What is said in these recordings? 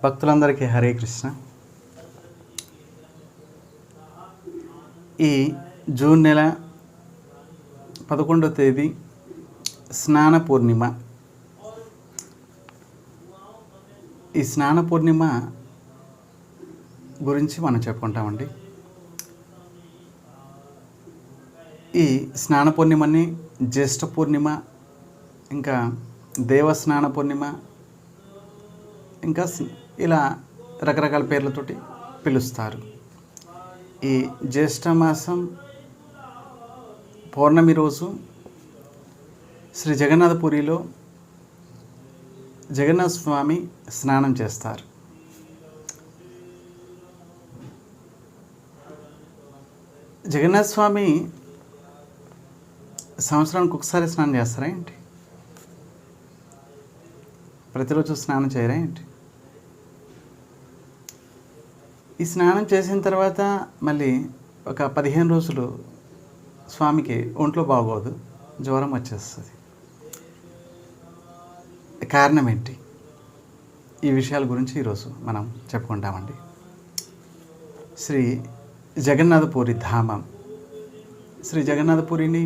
భక్తులందరికీ హరే కృష్ణ. ఈ జూన్ నెల 11వ తేదీ స్నాన పూర్ణిమ. ఈ స్నాన పూర్ణిమ గురించి మనం చెప్పుకుంటామండి. ఈ స్నాన పూర్ణిమని జ్యేష్ఠ పూర్ణిమ, ఇంకా దేవస్నాన పూర్ణిమ, ఇంకా ఇలా రకరకాల పేర్లతోటి పిలుస్తారు. ఈ జ్యేష్ఠ మాసం పౌర్ణమి రోజు శ్రీ జగన్నాథపురిలో జగన్నాథ స్వామి స్నానం చేస్తారు. జగన్నాథ స్వామి సంవత్సరానికి ఒకసారి స్నానం చేస్తారా ఏంటి? ప్రతిరోజు స్నానం చేయరా ఏంటి? ఈ స్నానం చేసిన తర్వాత మళ్ళీ ఒక 15 రోజులు స్వామికి ఒంట్లో బాగోదు, జ్వరం వచ్చేస్తుంది. కారణం ఏంటి? ఈ విషయాల గురించి ఈరోజు మనం చెప్పుకుంటామండి. శ్రీ జగన్నాథపురి ధామం. శ్రీ జగన్నాథపురిని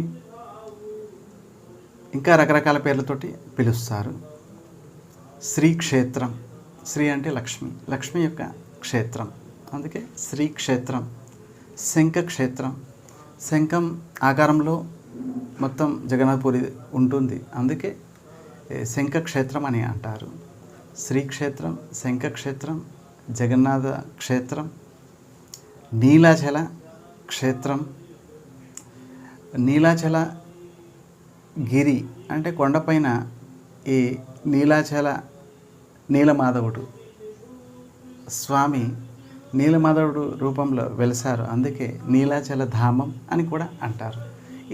ఇంకా రకరకాల పేర్లతోటి పిలుస్తారు. శ్రీ క్షేత్రం. శ్రీ అంటే లక్ష్మి, లక్ష్మి యొక్క క్షేత్రం, అందుకే శ్రీ క్షేత్రం. శంఖ క్షేత్రం, శంఖం ఆకారంలో మొత్తం జగన్నాథపురి ఉంటుంది, అందుకే శంఖ క్షేత్రం అని అంటారు. శ్రీ క్షేత్రం, శంఖ క్షేత్రం, జగన్నాథ క్షేత్రం, నీలాచల క్షేత్రం. నీలాచల గిరి అంటే కొండపైన ఈ నీలాచల నీలమాధవుడు స్వామి నీలమాధవుడు రూపంలో వెలిసారు, అందుకే నీలాచల ధామం అని కూడా అంటారు.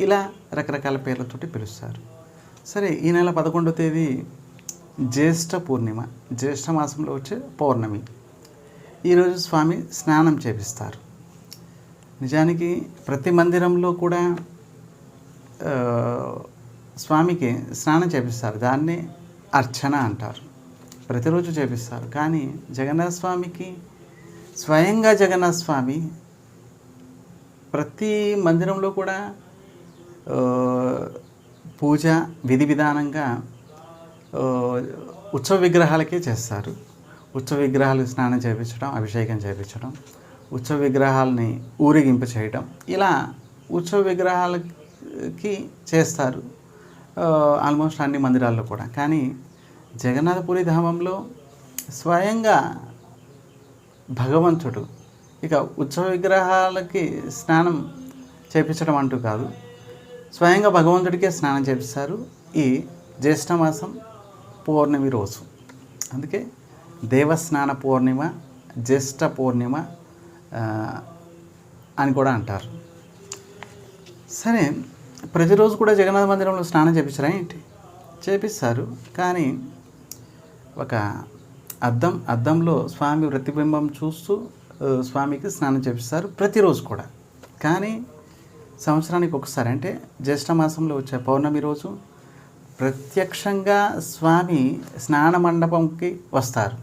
ఇలా రకరకాల పేర్లతోటి పిలుస్తారు. సరే, ఈ నెల 11వ తేదీ జ్యేష్ఠ పూర్ణిమ, జ్యేష్ఠ మాసంలో వచ్చే పౌర్ణమి. ఈరోజు స్వామి స్నానం చేపిస్తారు. నిజానికి ప్రతి మందిరంలో కూడా స్వామికి స్నానం చేపిస్తారు, దాన్ని అర్చన అంటారు. ప్రతిరోజు చేపిస్తారు. కానీ జగన్నాథ స్వామికి స్వయంగా జగన్నాథ స్వామి ప్రతి మందిరంలో కూడా పూజ విధి విధానంగా ఉత్సవ విగ్రహాలకే చేస్తారు. ఉత్సవ విగ్రహాలు స్నానం చేయించడం, అభిషేకం చేయించడం, ఉత్సవ విగ్రహాలని ఊరేగింపు చేయడం, ఇలా ఉత్సవ విగ్రహాలకి చేస్తారు ఆల్మోస్ట్ అన్ని మందిరాల్లో కూడా. కానీ జగన్నాథపురి ధామంలో స్వయంగా భగవంతుడు, ఇక ఉత్సవ విగ్రహాలకి స్నానం చేపించడం అంటూ కాదు, స్వయంగా భగవంతుడికే స్నానం చేపిస్తారు ఈ జ్యేష్ఠమాసం పౌర్ణమి రోజు. అందుకే దేవస్నాన పూర్ణిమ, జ్యేష్ఠ పూర్ణిమ అని కూడా అంటారు. సరే, ప్రతిరోజు కూడా జగన్నాథ మందిరంలో స్నానం చేపించరా ఏంటి? చేపిస్తారు. కానీ ఒక అద్దంలో స్వామి ప్రతిబింబం చూస్తూ స్వామికి స్నానం చేపిస్తారు ప్రతిరోజు కూడా. కానీ సంవత్సరానికి ఒకసారి, అంటే జ్యేష్ఠ మాసంలో వచ్చే పౌర్ణమి రోజు ప్రత్యక్షంగా స్వామి స్నాన మండపంకి వస్తారు.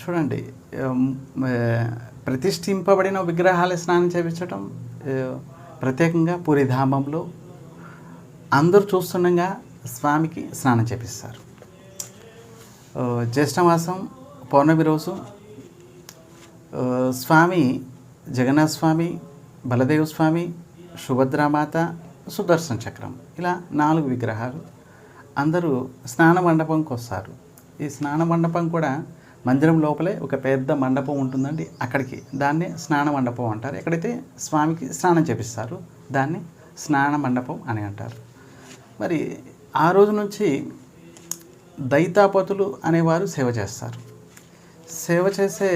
చూడండి, ప్రతిష్ఠింపబడిన విగ్రహాలు స్నానం చేయించడం, ప్రత్యేకంగా పురిధామంలో అందరూ చూస్తుండగా స్వామికి స్నానం చేపిస్తారు. జ్యేష్ఠమాసం పౌర్ణమి రోజు స్వామి జగన్నాథ స్వామి, బలదేవ స్వామి, సుభద్రామాత, సుదర్శన చక్రం, ఇలా 4 విగ్రహాలు అందరూ స్నాన మండపంకి వస్తారు. ఈ స్నాన మండపం కూడా మందిరం లోపలే ఒక పెద్ద మండపం ఉంటుందండి, అక్కడికి దాన్ని స్నాన మండపం అంటారు. ఎక్కడైతే స్వామికి స్నానం చేపిస్తారు దాన్ని స్నాన మండపం అని అంటారు. మరి ఆ రోజు నుంచి దైతాపతులు అనేవారు సేవ చేస్తారు. సేవ చేసే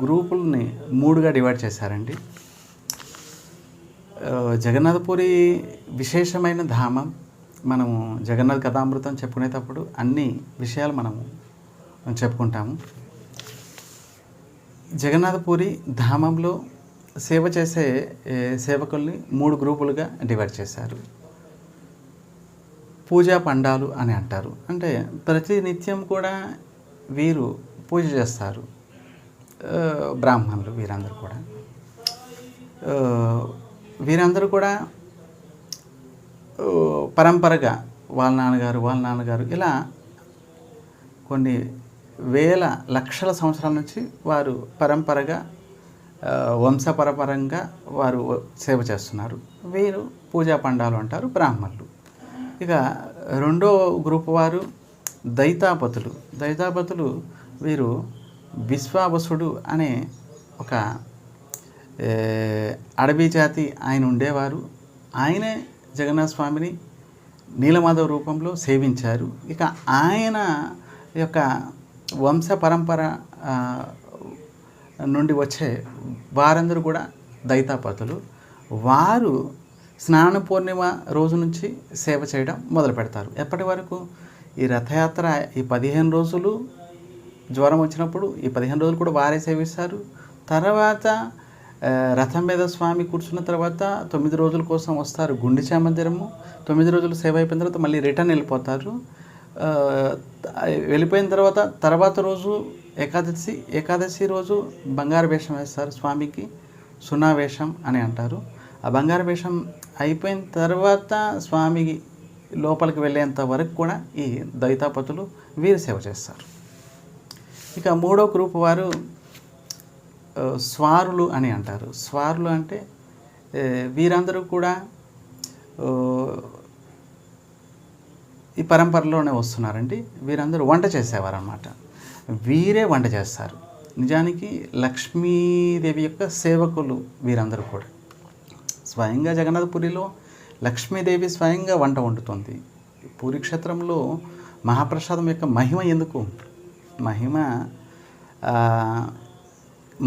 గ్రూపుల్ని 3గా డివైడ్ చేశారండి. జగన్నాథపురి విశేషమైన ధామం. మనము జగన్నాథ కథామృతం చెప్పుకునేటప్పుడు అన్ని విషయాలు మనము చెప్పుకుంటాము. జగన్నాథపురి ధామంలో సేవ చేసే సేవకుల్ని 3 గ్రూపులుగా డివైడ్ చేశారు. పూజా పండాలు అని అంటారు. అంటే ప్రతి నిత్యం కూడా వీరు పూజ చేస్తారు. బ్రాహ్మణులు వీరందరూ కూడా పరంపరగా వాళ్ళ నాన్నగారు ఇలా కొన్ని వేల లక్షల సంవత్సరాల నుంచి వారు పరంపరగా వంశపరపరంగా వారు సేవ చేస్తున్నారు. వీరు పూజా పండాలు అంటారు బ్రాహ్మణులు. ఇక రెండో గ్రూప్ వారు దైతాపతులు వీరు విశ్వావసుడు అనే ఒక అడవి జాతి ఆయన ఉండేవారు. ఆయనే జగన్నాథ స్వామిని నీలమాధవ రూపంలో సేవించారు. ఇక ఆయన యొక్క వంశ పరంపర నుండి వచ్చే వారందరూ కూడా దైతాపతులు. వారు స్నాన పూర్ణిమ రోజు నుంచి సేవ చేయడం మొదలు పెడతారు. ఎప్పటి వరకు? ఈ రథయాత్ర ఈ 15 రోజులు జ్వరం వచ్చినప్పుడు ఈ 15 రోజులు కూడా వారే సేవిస్తారు. తర్వాత రథం మీద స్వామి కూర్చున్న తర్వాత 9 రోజుల కోసం వస్తారు గుండిచా మందిరము. 9 రోజులు సేవ అయిపోయిన తర్వాత మళ్ళీ రిటర్న్ వెళ్ళిపోతారు. వెళ్ళిపోయిన తర్వాత రోజు ఏకాదశి రోజు బంగారు వేషం వేస్తారు స్వామికి. సునావేషం అని అంటారు. ఆ బంగారు వేషం అయిపోయిన తర్వాత స్వామి లోపలికి వెళ్ళేంత వరకు కూడా ఈ దైతాపతులు వీరు సేవ చేస్తారు. ఇక మూడో గ్రూప్ వారు స్వారులు అని అంటారు. స్వారులు అంటే వీరందరూ కూడా ఈ పరంపరలోనే వస్తున్నారండి. వీరందరూ వంట చేసేవారు అన్నమాట. వీరే వంట చేస్తారు. నిజానికి లక్ష్మీదేవి యొక్క సేవకులు వీరందరూ కూడా. స్వయంగా జగన్నాథపురిలో లక్ష్మీదేవి స్వయంగా వంట వండుతుంది. పూరి క్షేత్రంలో మహాప్రసాదం యొక్క మహిమ ఎందుకు?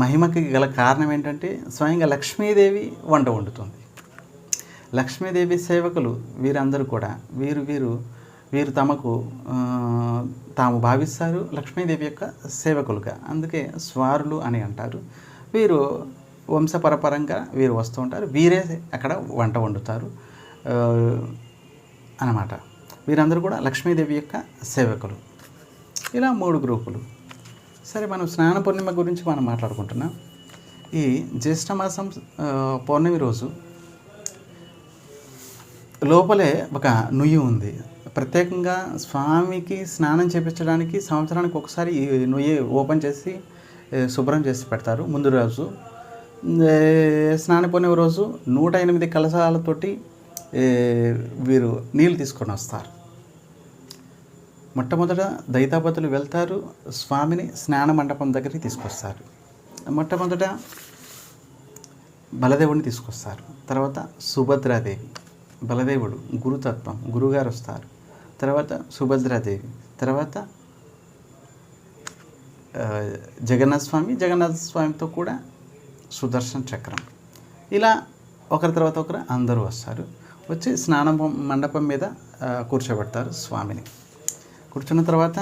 మహిమకి గల కారణం ఏంటంటే స్వయంగా లక్ష్మీదేవి వంట వండుతుంది. లక్ష్మీదేవి సేవకులు వీరందరూ కూడా వీరు తమకు తాము భావిస్తారు లక్ష్మీదేవి యొక్క సేవకులుగా. అందుకే స్వారులు అని అంటారు. వీరు వంశపరపరంగా వీరు వస్తూ ఉంటారు. వీరే అక్కడ వంట వండుతారు అన్నమాట. వీరందరూ కూడా లక్ష్మీదేవి యొక్క సేవకులు. ఇలా 3 గ్రూపులు. సరే, మనం స్నాన పూర్ణిమ గురించి మనం మాట్లాడుకుంటున్నాం. ఈ జ్యేష్ఠమాసం పౌర్ణమి రోజు లోపలే ఒక నుయ్యి ఉంది. ప్రత్యేకంగా స్వామికి స్నానం చేయించడానికి సంవత్సరానికి ఒకసారి ఈ నుయ్యి ఓపెన్ చేసి శుభ్రం చేసి పెడతారు. ముందు రోజు స్నాన పూర్ణిమ రోజు 108 కలశాలతోటి వీరు నీళ్ళు తీసుకొని వస్తారు. మొట్టమొదట దైతాపతులు వెళ్తారు, స్వామిని స్నాన మండపం దగ్గరికి తీసుకొస్తారు. మొట్టమొదట బలదేవుడిని తీసుకొస్తారు. తర్వాత సుభద్రాదేవి, బలదేవుడు గురుతత్వం, గురుగారు వస్తారు. తర్వాత సుభద్రాదేవి, తర్వాత జగన్నాథ స్వామితో కూడా సుదర్శన చక్రం. ఇలా ఒకరి తర్వాత ఒకరు అందరూ వస్తారు. వచ్చి స్నాన మండపం మీద కూర్చోబెడతారు స్వామిని. కూర్చున్న తర్వాత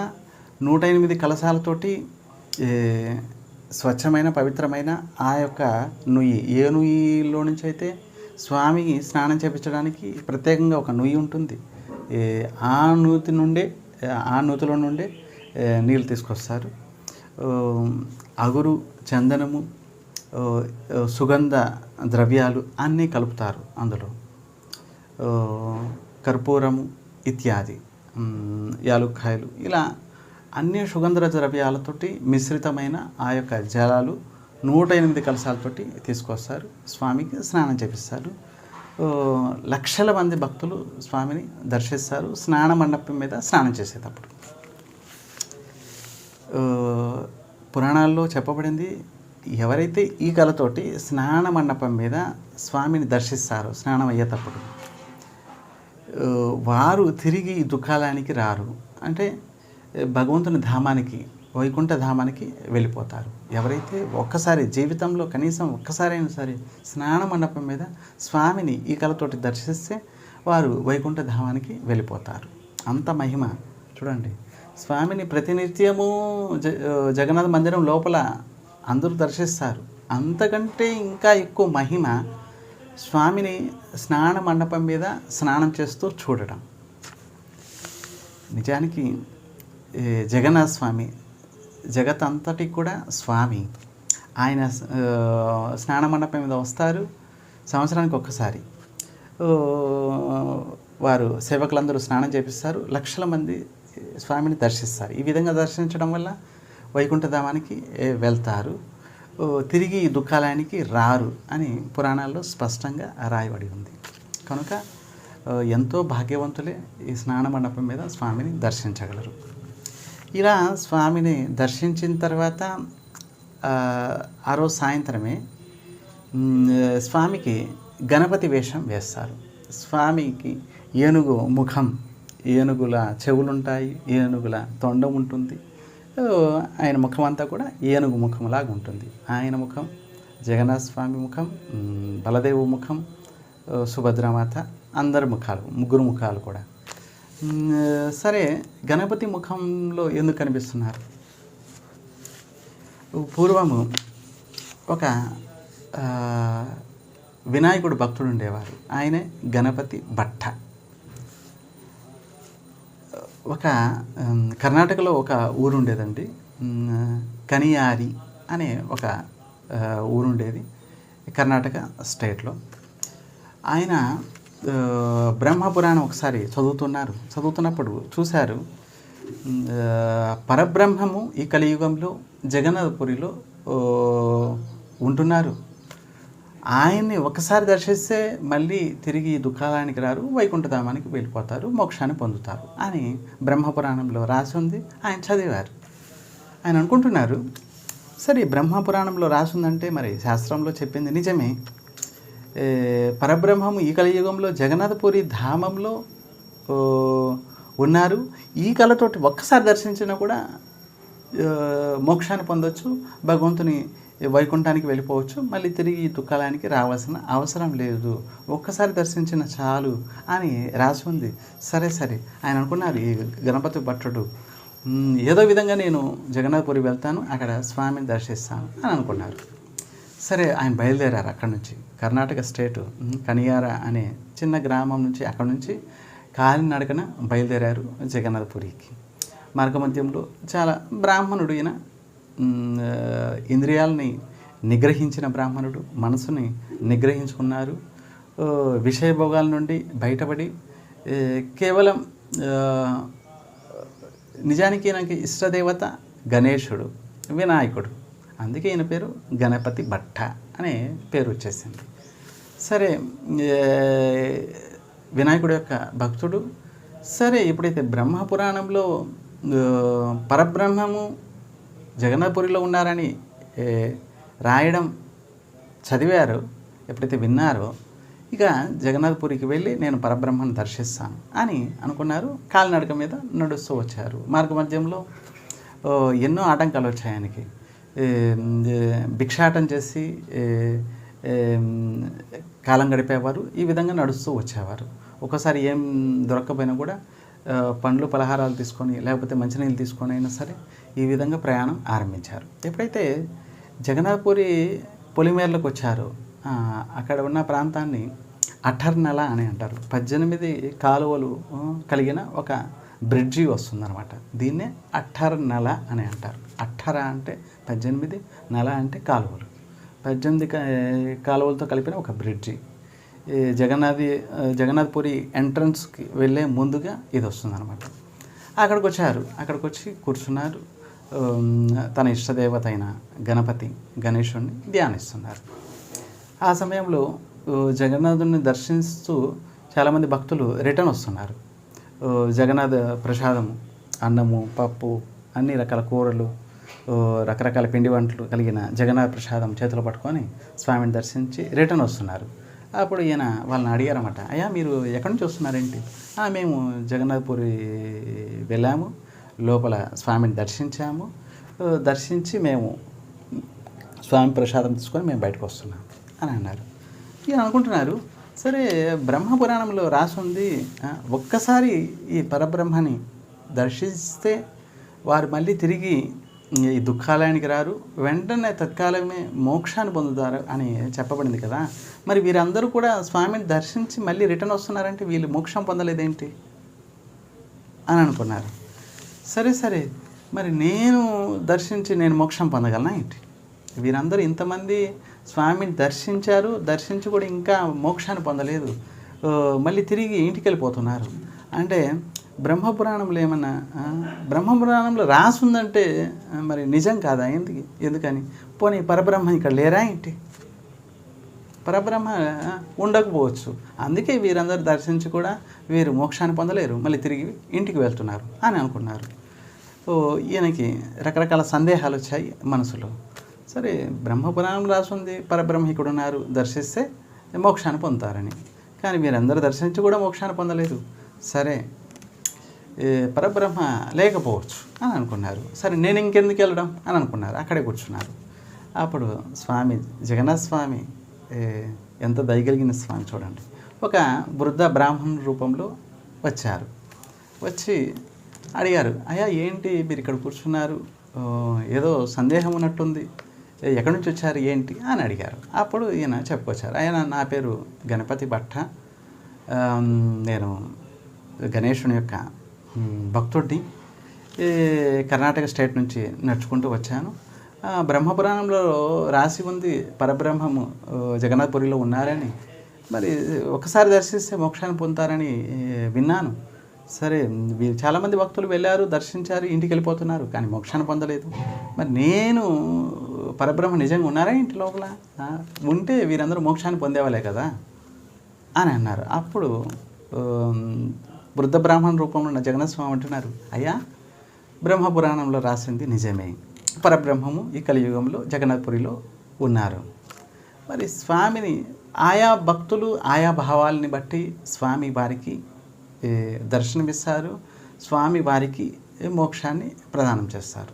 108 కలశాలతోటి స్వచ్ఛమైన పవిత్రమైన ఆ యొక్క నుయ్యి, ఏ నుయ్యిలో నుంచి అయితే స్వామికి స్నానం చేయించడానికి ప్రత్యేకంగా ఒక నుయ్యి ఉంటుంది, ఆ నూతిలో నుండే నీళ్ళు తీసుకొస్తారు. అగురు, చందనము, సుగంధ ద్రవ్యాలు అన్నీ కలుపుతారు అందులో. కర్పూరము ఇత్యాది, యాలుక్కాయలు, ఇలా అన్ని సుగంధ ద్రవ్యాలతోటి మిశ్రితమైన ఆ యొక్క జలాలు 108 కలశాలతోటి తీసుకొస్తారు. స్వామికి స్నానం చేపిస్తారు. లక్షల మంది భక్తులు స్వామిని దర్శిస్తారు స్నాన మండపం మీద స్నానం చేసేటప్పుడు. పురాణాల్లో చెప్పబడింది, ఎవరైతే ఈ కళతోటి స్నాన మండపం మీద స్వామిని దర్శిస్తారో స్నానం అయ్యేటప్పుడు వారు తిరిగి ఈ దుఃఖాలయానికి రారు. అంటే భగవంతుని ధామానికి, వైకుంఠ ధామానికి వెళ్ళిపోతారు. ఎవరైతే ఒక్కసారి జీవితంలో కనీసం ఒక్కసారైనా సరే స్నాన మండపం మీద స్వామిని ఈ కళతోటి దర్శిస్తే వారు వైకుంఠ ధామానికి వెళ్ళిపోతారు. అంత మహిమ చూడండి. స్వామిని ప్రతినిత్యము జగన్నాథ మందిరం లోపల అందరూ దర్శిస్తారు. అంతకంటే ఇంకా ఎక్కువ మహిమ స్వామిని స్నాన మండపం మీద స్నానం చేస్తూ చూడటం. నిజానికి జగన్నాథ స్వామి జగత్ అంతటికి కూడా స్వామి. ఆయన స్నాన మండపం మీద వస్తారు సంవత్సరానికి ఒక్కసారి. వారు సేవకులందరూ స్నానం చేపిస్తారు, లక్షల మంది స్వామిని దర్శిస్తారు. ఈ విధంగా దర్శించడం వల్ల వైకుంఠధామానికి వెళ్తారు, తిరిగి ఈ దుఃఖాలయానికి రారు అని పురాణాల్లో స్పష్టంగా రాయబడి ఉంది. కనుక ఎంతో భాగ్యవంతులే ఈ స్నాన మండపం మీద స్వామిని దర్శించగలరు. ఇలా స్వామిని దర్శించిన తర్వాత ఆ రోజు సాయంత్రమే స్వామికి గణపతి వేషం వేస్తారు. స్వామికి ఏనుగు ముఖం, ఏనుగుల చెవులుంటాయి, ఏనుగుల తొండం ఉంటుంది. ఆయన ముఖం అంతా కూడా ఏనుగు ముఖంలాగా ఉంటుంది. ఆయన ముఖం, జగన్నాథ స్వామి ముఖం, బలదేవు ముఖం, సుభద్రామాత, అందరి ముఖాలు, ముగ్గురు ముఖాలు కూడా. సరే, గణపతి ముఖంలో ఎందుకు కనిపిస్తున్నారు? పూర్వము ఒక వినాయకుడు భక్తుడు ఉండేవారు. ఆయనే గణపతి భట్ట. ఒక కర్ణాటకలో ఒక ఊరు ఉండేదండి, కనియారి అనే ఒక ఊరుండేది కర్ణాటక స్టేట్లో. ఆయన బ్రహ్మపురాణం ఒకసారి చదువుతున్నప్పుడు చూశారు, పరబ్రహ్మము ఈ కలియుగంలో జగన్నాథపురిలో ఉంటున్నారు. ఆయన్ని ఒకసారి దర్శిస్తే మళ్ళీ తిరిగి దుఃఖాలయానికి రారు, వైకుంఠధామానికి వెళ్ళిపోతారు, మోక్షాన్ని పొందుతారు అని బ్రహ్మపురాణంలో రాసి ఉంది. ఆయన చదివారు. ఆయన అనుకుంటున్నారు, సరే బ్రహ్మపురాణంలో రాసి ఉందంటే మరి శాస్త్రంలో చెప్పింది నిజమే. పరబ్రహ్మము ఈ కలియుగంలో జగన్నాథపురి ధామంలో ఉన్నారు. ఈ కళతోటి ఒక్కసారి దర్శించినా కూడా మోక్షాన్ని పొందొచ్చు, భగవంతుని వైకుంఠానికి వెళ్ళిపోవచ్చు, మళ్ళీ తిరిగి ఈ దుఃఖాలయానికి రావాల్సిన అవసరం లేదు, ఒక్కసారి దర్శించిన చాలు అని రాసి ఉంది. సరే ఆయన అనుకున్నారు, ఈ గణపతి భట్టుడు ఏదో విధంగా నేను జగన్నాథపురి వెళ్తాను, అక్కడ స్వామిని దర్శిస్తాను అని అనుకున్నారు. సరే, ఆయన బయలుదేరారు. అక్కడి నుంచి కర్ణాటక స్టేటు కనియార అనే చిన్న గ్రామం నుంచి అక్కడి నుంచి కాలినడకన బయలుదేరారు జగన్నాథపురికి. మార్గమధ్యంలో చాలా బ్రాహ్మణుడు, ఈయన ఇంద్రియాలని నిగ్రహించిన బ్రాహ్మణుడు, మనసుని నిగ్రహించుకున్నారు. విషయభోగాల నుండి బయటపడి కేవలం నిజానికి ఈయనకి ఇష్టదేవత గణేశుడు, వినాయకుడు, అందుకే ఈయన పేరు గణపతి భట్ట అనే పేరు వచ్చేసింది. సరే, వినాయకుడు యొక్క భక్తుడు. సరే, ఎప్పుడైతే బ్రహ్మపురాణంలో పరబ్రహ్మము జగన్నాథపురిలో ఉన్నారని రాయడం చదివారో, ఎప్పుడైతే విన్నారో, ఇక జగన్నాథపురికి వెళ్ళి నేను పరబ్రహ్మను దర్శిస్తాను అని అనుకున్నారు. కాలినడక మీద నడుస్తూ వచ్చారు. మార్గమధ్యంలో ఎన్నో ఆటంకాలు వచ్చాయి ఆయనకి. భిక్షాటం చేసి కాలం గడిపేవారు. ఈ విధంగా నడుస్తూ వచ్చేవారు. ఒక్కోసారి ఏం దొరక్కపోయినా కూడా పండ్లు పలహారాలు తీసుకొని, లేకపోతే మంచినీళ్ళు తీసుకొని అయినా సరే ఈ విధంగా ప్రయాణం ఆరంభించారు. ఎప్పుడైతే జగన్నాథపురి పొలిమేర్లకు వచ్చారో, అక్కడ ఉన్న ప్రాంతాన్ని అఠర్నల అని అంటారు. 18 కాలువలు కలిగిన ఒక బ్రిడ్జి వస్తుందన్నమాట. దీన్నే అఠర్నల అని అంటారు. అఠర అంటే 18, నల అంటే కాలువలు. 18 కాలువలతో కలిపిన ఒక బ్రిడ్జి. జగన్నాథపురి ఎంట్రన్స్కి వెళ్ళే ముందుగా ఇది వస్తుందన్నమాట. అక్కడికి వచ్చారు. అక్కడికి వచ్చి కూర్చున్నారు. తన ఇష్టదేవత అయిన గణేశుడిని ధ్యానిస్తున్నారు. ఆ సమయంలో జగన్నాథుని దర్శిస్తూ చాలామంది భక్తులు రిటర్న్ వస్తున్నారు. జగన్నాథ ప్రసాదము, అన్నము, పప్పు, అన్ని రకాల కూరలు, రకరకాల పిండి వంటలు కలిగిన జగన్నాథ ప్రసాదం చేతిలో పట్టుకొని స్వామిని దర్శించి రిటర్న్ వస్తున్నారు. అప్పుడు ఈయన వాళ్ళని అడిగారన్నమాట, అయ్యా మీరు ఎక్కడి నుంచి వస్తున్నారేంటి? మేము జగన్నాథపురి వెళ్ళాము, లోపల స్వామిని దర్శించి మేము స్వామి ప్రసాదం తీసుకొని మేము బయటకు వస్తున్నాం అని అన్నారు. ఈయన అనుకుంటున్నారు, సరే బ్రహ్మపురాణంలో రాసుంది, ఒక్కసారి ఈ పరబ్రహ్మని దర్శిస్తే వారు మళ్ళీ తిరిగి ఈ దుఃఖాలయానికి రారు, వెంటనే తత్కాలమే మోక్షాన్ని పొందుతారు అని చెప్పబడింది కదా. మరి వీరందరూ కూడా స్వామిని దర్శించి మళ్ళీ రిటర్న్ వస్తున్నారంటే వీళ్ళు మోక్షం పొందలేదేంటి అని అనుకున్నారు. సరే మరి నేను దర్శించి నేను మోక్షం పొందగలనా ఏంటి? వీరందరూ ఇంతమంది స్వామిని దర్శించారు, దర్శించి కూడా ఇంకా మోక్షాన్ని పొందలేదు, మళ్ళీ తిరిగి ఇంటికి వెళ్ళిపోతున్నారు. అంటే బ్రహ్మపురాణంలో ఏమన్నా బ్రహ్మపురాణంలో రాసుందంటే మరి నిజం కాదా? ఎందుకని? పోనీ పరబ్రహ్మ ఇక్కడ లేరా ఏంటి? పరబ్రహ్మ ఉండకపోవచ్చు. అందుకే వీరందరూ దర్శించి కూడా వీరు మోక్షాన్ని పొందలేరు, మళ్ళీ తిరిగి ఇంటికి వెళ్తున్నారు అని అనుకున్నారు. ఈయనకి రకరకాల సందేహాలు వచ్చాయి మనసులో. సరే, బ్రహ్మపురాణం రాసుంది పరబ్రహ్మ ఇక్కడ ఉన్నారు, దర్శిస్తే మోక్షాన్ని పొందుతారని. కానీ వీరందరూ దర్శించి కూడా మోక్షాన్ని పొందలేదు. సరే, పరబ్రహ్మ లేకపోవచ్చు అని అనుకున్నారు. సరే, నేను ఇంకెందుకు వెళ్ళడం అని అనుకున్నారు. అక్కడే కూర్చున్నారు. అప్పుడు స్వామి, జగన్నాథ స్వామి ఎంత దయగలిగిన స్వామి చూడండి. ఒక వృద్ధ బ్రాహ్మణ రూపంలో వచ్చారు. వచ్చి అడిగారు, అయ్యా ఏంటి మీరు ఇక్కడ కూర్చున్నారు, ఏదో సందేహం ఉన్నట్టుంది, ఎక్కడి నుంచి వచ్చారు ఏంటి అని అడిగారు. అప్పుడు ఈయన చెప్పుకొచ్చారు, ఆయన నా పేరు గణపతి భట్ట, నేను గణేశుని యొక్క భక్తుడిని, కర్ణాటక స్టేట్ నుంచి నడుచుకుంటూ వచ్చాను. బ్రహ్మపురాణంలో రాసి ఉంది పరబ్రహ్మము జగన్నాథపురిలో ఉన్నారని, మరి ఒకసారి దర్శిస్తే మోక్షాన్ని పొందుతారని విన్నాను. సరే, చాలామంది భక్తులు వెళ్ళారు, దర్శించారు, ఇంటికి వెళ్ళిపోతున్నారు, కానీ మోక్షాన్ని పొందలేదు. మరి నేను పరబ్రహ్మ నిజంగా ఉన్నారా ఇంటి లోపల? ఉంటే వీరందరూ మోక్షాన్ని పొందేవాళ్ళే కదా అని అన్నారు. అప్పుడు వృద్ధ బ్రాహ్మణ రూపంలో ఉన్న జగన్నాథ స్వామి అంటున్నారు, అయ్యా బ్రహ్మపురాణంలో రాసింది నిజమే, పరబ్రహ్మము ఈ కలియుగంలో జగన్నాథపురిలో ఉన్నారు. మరి స్వామిని ఆయా భక్తులు ఆయా భావాలని బట్టి స్వామి వారికి దర్శనమిస్తారు, స్వామి వారికి మోక్షాన్ని ప్రదానం చేస్తారు.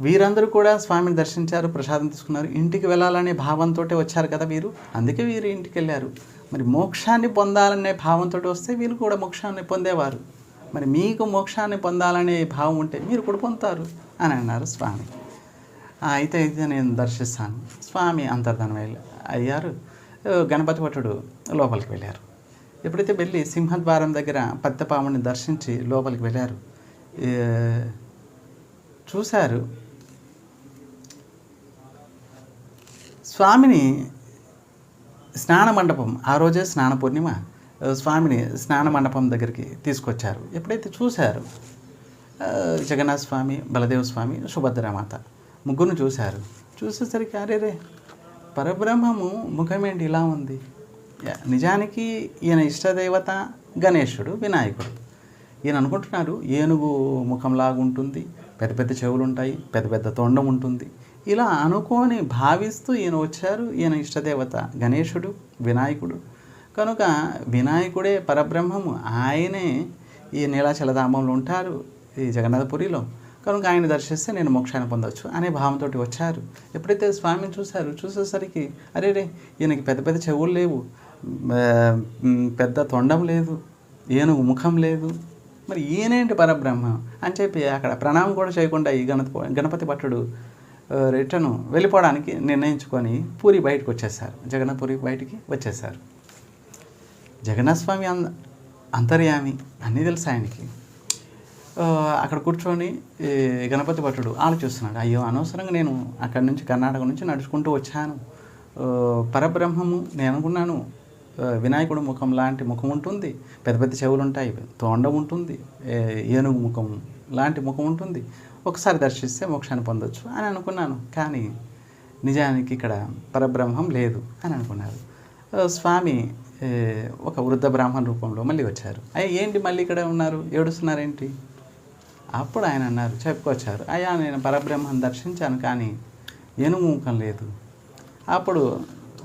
వీరందరూ కూడా స్వామిని దర్శించారు, ప్రసాదం తీసుకున్నారు, ఇంటికి వెళ్ళాలనే భావంతో వచ్చారు కదా వీరు, అందుకే వీరు ఇంటికి వెళ్ళారు. మరి మోక్షాన్ని పొందాలనే భావంతో వస్తే వీరు కూడా మోక్షాన్ని పొందేవారు. మరి మీకు మోక్షాన్ని పొందాలనే భావం ఉంటే మీరు కూడా పొందుతారు అని అన్నారు స్వామి. అయితే నేను దర్శిస్తాను. స్వామి అంతర్ధానం అయ్యారు. గణపతి భట్టుడు లోపలికి వెళ్ళారు. ఎప్పుడైతే వెళ్ళి సింహద్వారం దగ్గర పత్తపాముని దర్శించి లోపలికి వెళ్ళారు, చూశారు స్వామిని స్నాన మండపం. ఆ రోజే స్నాన పూర్ణిమ. స్వామిని స్నాన మండపం దగ్గరికి తీసుకొచ్చారు. ఎప్పుడైతే చూశారు జగన్నాథ స్వామి, బలదేవ స్వామి, సుభద్రామాత ముగ్గురు చూశారు. చూసేసరికి అరేరే పరబ్రహ్మము ముఖమేంటి ఇలా ఉంది? నిజానికి ఈయన ఇష్టదేవత గణేశుడు, వినాయకుడు. ఈయన అనుకుంటున్నారు ఏనుగు ముఖంలాగుంటుంది, పెద్ద పెద్ద చెవులు ఉంటాయి, పెద్ద పెద్ద తొండం ఉంటుంది. ఇలా అనుకొని భావిస్తూ ఈయన వచ్చారు. ఈయన ఇష్టదేవత గణేశుడు, వినాయకుడు కనుక వినాయకుడే పరబ్రహ్మము. ఆయనే ఈ నీలాచలధామంలో ఉంటారు, ఈ జగన్నాథపురిలో. కనుక ఆయన దర్శిస్తే నేను మోక్షాన్ని పొందవచ్చు అనే భావంతో వచ్చారు. ఎప్పుడైతే స్వామిని చూసేసరికి అరే ఈయనకి పెద్ద పెద్ద చెవులు లేవు, పెద్ద తొండం లేదు, ఏనుగు ముఖం లేదు, మరి ఈయనేంటి పరబ్రహ్మ అని చెప్పి అక్కడ ప్రణామం కూడా చేయకుండా ఈ గణపతి భట్టుడు రిటర్న్ వెళ్ళిపోవడానికి నిర్ణయించుకొని పూరి బయటకు వచ్చేసారు. జగన్నాథపురి బయటికి వచ్చేసారు. జగన్నాథ స్వామి అంతర్యామి అన్నీ తెలుసు ఆయనకి. అక్కడ కూర్చొని గణపతి భట్టుడు ఆలోచిస్తున్నాడు, అయ్యో అనవసరంగా నేను అక్కడి నుంచి కర్ణాటక నుంచి నడుచుకుంటూ వచ్చాను. పరబ్రహ్మము నేను అనుకున్నాను వినాయకుడు ముఖం లాంటి ముఖం ఉంటుంది, పెద్ద పెద్ద చెవులు ఉంటాయి, తోండం ఉంటుంది, ఏనుగు ముఖం లాంటి ముఖం ఉంటుంది, ఒకసారి దర్శిస్తే మోక్షాన్ని పొందొచ్చు అని అనుకున్నాను. కానీ నిజానికి ఇక్కడ పరబ్రహ్మం లేదు అని అనుకున్నారు. స్వామి ఒక వృద్ధ బ్రాహ్మణ రూపంలో మళ్ళీ వచ్చారు. అయ్యా ఏంటి మళ్ళీ ఇక్కడ ఉన్నారు, ఏడుస్తున్నారేంటి? అప్పుడు ఆయన అన్నారు, చెప్పుకొచ్చారు, అయ్యా నేను పరబ్రహ్మను దర్శించాను కానీ ఏనుగు ముఖం లేదు. అప్పుడు